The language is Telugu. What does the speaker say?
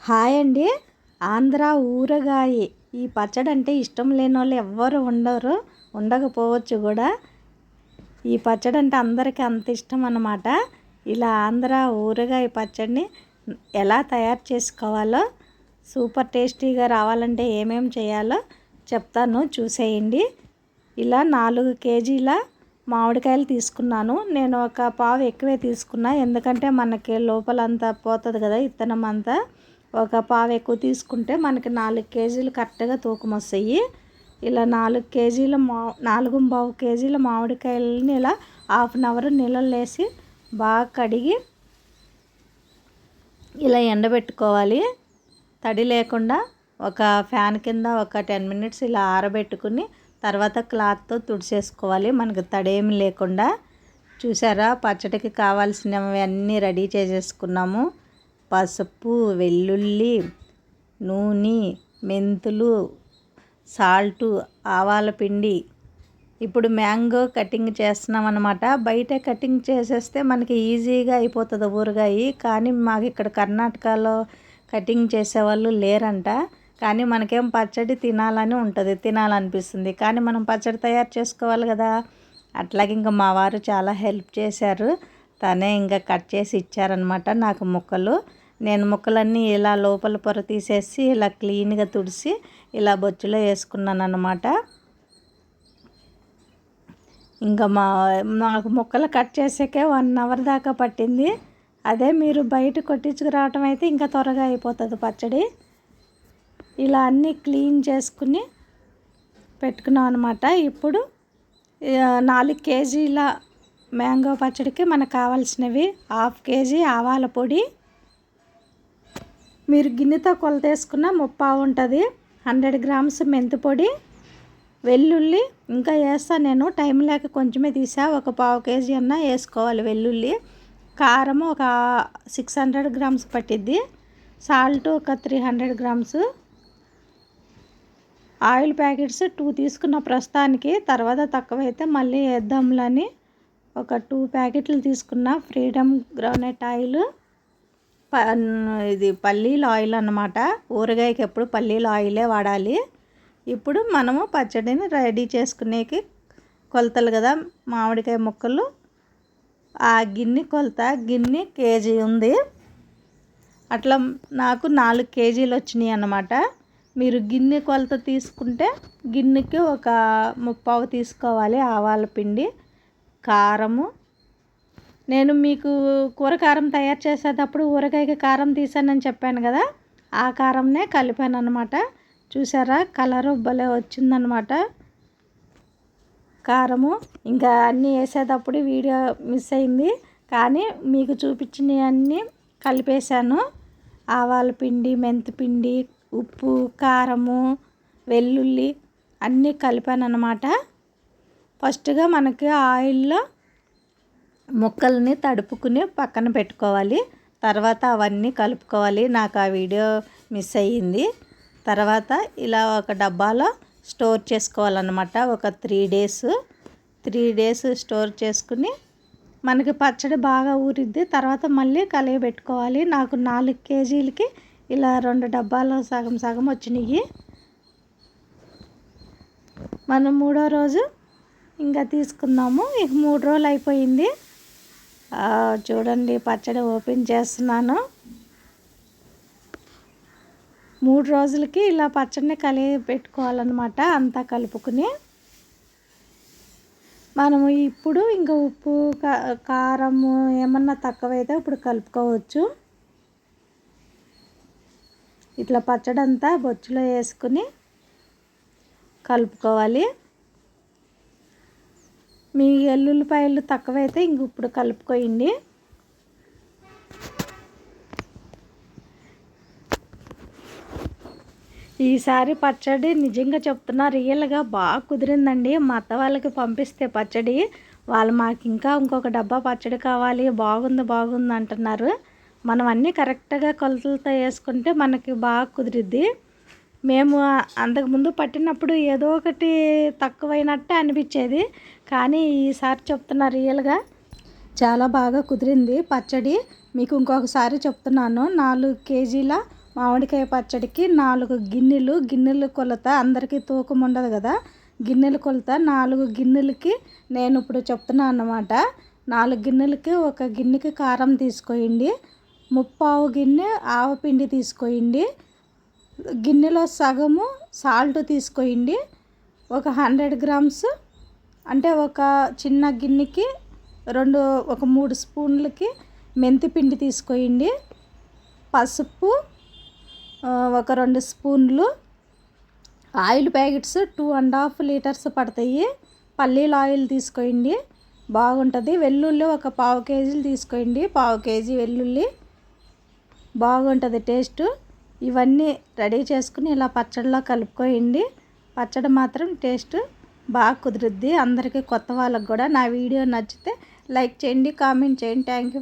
హాయ్ అండి. ఆంధ్ర ఊరగాయ ఈ పచ్చడి అంటే ఇష్టం లేని వాళ్ళు ఎవ్వరు ఉండకపోవచ్చు కూడా. ఈ పచ్చడి అంటే అందరికీ అంత ఇష్టం అన్నమాట. ఇలా ఆంధ్ర ఊరగాయ పచ్చడిని ఎలా తయారు చేసుకోవాలో, సూపర్ టేస్టీగా రావాలంటే ఏమేమి చేయాలో చెప్తాను, చూసేయండి. ఇలా 4 కేజీల మామిడికాయలు తీసుకున్నాను. నేను ఒక పావు ఎక్కువే తీసుకున్నా, ఎందుకంటే మనకి లోపలంతా పోతుంది కదా, ఇత్తనం అంతా. ఒక పావు ఎక్కువ తీసుకుంటే మనకి 4 కేజీలు కరెక్ట్గా తూకం వస్తాయి. ఇలా 4.5 కేజీల మామిడికాయలని ఇలా హాఫ్ అన్ అవర్ నీళ్ళల్లో వేసి బాగా కడిగి ఇలా ఎండబెట్టుకోవాలి. తడి లేకుండా ఒక ఫ్యాన్ కింద ఒక 10 మినిట్స్ ఇలా ఆరబెట్టుకుని తర్వాత క్లాత్తో తుడిచేసుకోవాలి, మనకు తడేమి లేకుండా. చూసారా, పచ్చడికి కావాల్సినవి అన్నీ రెడీ చేసేసుకున్నాము. పసుపు, వెల్లుల్లి, నూనె, మెంతులు, సాల్టు, ఆవాల పిండి. ఇప్పుడు మ్యాంగో కటింగ్ చేస్తున్నాం అన్నమాట. బయట కటింగ్ చేసేస్తే మనకి ఈజీగా అయిపోతుంది ఊరగాయ, కానీ మాకు ఇక్కడ కర్ణాటకలో కటింగ్ చేసేవాళ్ళు లేరంట. కానీ మనకేం పచ్చడి తినాలని ఉంటుంది, తినాలనిపిస్తుంది, కానీ మనం పచ్చడి తయారు చేసుకోవాలి కదా. అట్లాగే ఇంకా మా వారు చాలా హెల్ప్ చేశారు. తనే ఇంకా కట్ చేసి ఇచ్చారనమాట నాకు ముక్కలు. నేను ముక్కలన్నీ ఇలా లోపల పొర తీసేసి ఇలా క్లీన్గా తుడిసి ఇలా బొచ్చులో వేసుకున్నాను అన్నమాట. ఇంకా నాకు ముక్కలు కట్ చేసాకే 1 అవర్ దాకా పట్టింది. అదే మీరు బయట కొట్టించుకురావటం అయితే ఇంకా త్వరగా అయిపోతుంది పచ్చడి. ఇలా అన్నీ క్లీన్ చేసుకుని పెట్టుకున్నాం అనమాట. ఇప్పుడు 4 కేజీల మ్యాంగో పచ్చడికి మనకు కావాల్సినవి: 1/2 కేజీ ఆవాల పొడి, మీరు గిన్నెతో కొలత వేసుకున్న 30 ఉంటుంది, 100 గ్రామ్స్ మెంతి పొడి, వెల్లుల్లి ఇంకా వేస్తాను నేను, టైం లేక కొంచెమే తీసా, ఒక 1/2 కేజీ అన్న వేసుకోవాలి వెల్లుల్లి. కారం ఒక 600 గ్రామ్స్ పట్టిద్ది, సాల్ట్ ఒక 300 గ్రామ్స్, ఆయిల్ ప్యాకెట్స్ 2 తీసుకున్న ప్రస్తుతానికి, తర్వాత తక్కువైతే మళ్ళీ వేద్దాంలని ఒక 2 ప్యాకెట్లు తీసుకున్న. ఫ్రీడమ్ గ్రౌండ్నట్ ఆయిల్, ఇది పల్లీల ఆయిల్ అన్నమాట. ఊరగాయకి ఎప్పుడు పల్లీల ఆయిలే వాడాలి. ఇప్పుడు మనము పచ్చడిని రెడీ చేసుకునేకి కొలతలు కదా, మామిడికాయ ముక్కలు ఆ గిన్నె కొలత, గిన్నె కేజీ ఉంది. అట్లా నాకు 4 కేజీలు వచ్చినాయి అన్నమాట. మీరు గిన్నె కొలత తీసుకుంటే గిన్నెకి ఒక 30 తీసుకోవాలి. ఆవాల పిండి, కారము. నేను మీకు కూర కారం తయారు చేసేటప్పుడు ఊరగాయకి కారం తీసానని చెప్పాను కదా, ఆ కారంనే కలిపాను అన్నమాట. చూసారా, కలరు భలే వచ్చిందనమాట కారము. ఇంకా అన్నీ వేసేటప్పుడు వీడియో మిస్ అయింది, కానీ మీకు చూపించినవన్నీ కలిపేశాను. ఆవాల పిండి, మెంతి పిండి, ఉప్పు, కారము, వెల్లుల్లి అన్నీ కలిపాను అన్నమాట. ఫస్ట్గా మనకి ఆయిల్లో ముక్కల్ని తడుపుకుని పక్కన పెట్టుకోవాలి, తర్వాత అవన్నీ కలుపుకోవాలి. నాకు ఆ వీడియో మిస్ అయ్యింది. తర్వాత ఇలా ఒక డబ్బాలో స్టోర్ చేసుకోవాలన్నమాట. ఒక 3 డేస్ స్టోర్ చేసుకుని మనకి పచ్చడి బాగా ఊరిద్ది. తర్వాత మళ్ళీ కలియబెట్టుకోవాలి. నాకు 4 కేజీలకి ఇలా 2 డబ్బాలు సగం సగం వచ్చినాయి. మనం 3వ రోజు ఇంకా తీసుకుందాము. ఇక 3 రోజులు అయిపోయింది. చూడండి, పచ్చడి ఓపెన్ చేస్తున్నాను. 3 రోజులకి ఇలా పచ్చడిని కలిపి పెట్టుకోవాలన్నమాట, అంతా కలుపుకుని. మనము ఇప్పుడు ఇంకా ఉప్పు, కారము ఏమన్నా తక్కువైతే ఇప్పుడు కలుపుకోవచ్చు. ఇట్లా పచ్చడి అంతా బొచ్చులో వేసుకుని కలుపుకోవాలి. మీ ఎల్లుల్లిపాయలు తక్కువైతే ఇంక ఇప్పుడు కలుపుకోండి. ఈసారి పచ్చడి నిజంగా చెప్తున్నా, రియల్గా బాగా కుదిరిందండి. మా అత్త వాళ్ళకి పంపిస్తే పచ్చడి, వాళ్ళు మాకు ఇంకా ఇంకొక డబ్బా పచ్చడి కావాలి, బాగుంది అంటున్నారు. మనం అన్నీ కరెక్ట్గా కొలతలతో వేసుకుంటే మనకి బాగా కుదిరిద్ది. మేము అంతకుముందు పట్టినప్పుడు ఏదో ఒకటి తక్కువైనట్టే అనిపించేది, కానీ ఈసారి చెప్తున్నా రియల్గా చాలా బాగా కుదిరింది పచ్చడి. మీకు ఇంకొకసారి చెప్తున్నాను, 4 కేజీల మామిడికాయ పచ్చడికి 4 గిన్నెలు కొలత, అందరికీ తూకం ఉండదు కదా, గిన్నెల కొలత 4 గిన్నెలకి నేను ఇప్పుడు చెప్తున్నాను అన్నమాట. 4 గిన్నెలకి 1 గిన్నెకి కారం తీసుకోండి, 3/4 గిన్నె ఆవపిండి తీసుకోండి, గిన్నెలో సగము సాల్ట్ తీసుకోండి, ఒక 100 గ్రామ్స్ అంటే ఒక చిన్న గిన్నెకి 3 స్పూన్లకి మెంతిపిండి తీసుకోండి, పసుపు ఒక 2 స్పూన్లు, ఆయిల్ ప్యాకెట్స్ 2.5 లీటర్స్ పడతాయి, పల్లీల ఆయిల్ తీసుకోండి బాగుంటుంది, వెల్లుల్లి ఒక 1/4 కేజీలు తీసుకోండి, 1/4 కేజీ వెల్లుల్లి బాగుంటుంది టేస్ట్. ఇవన్నీ రెడీ చేసుకుని ఇలా పచ్చడిలో కలుపుకోండి. పచ్చడి మాత్రం టేస్ట్ బాగా కుదురుద్ది. అందరికీ కొత్త వాళ్ళకి కూడా నా వీడియో నచ్చితే లైక్ చేయండి, కామెంట్ చేయండి. Thank you.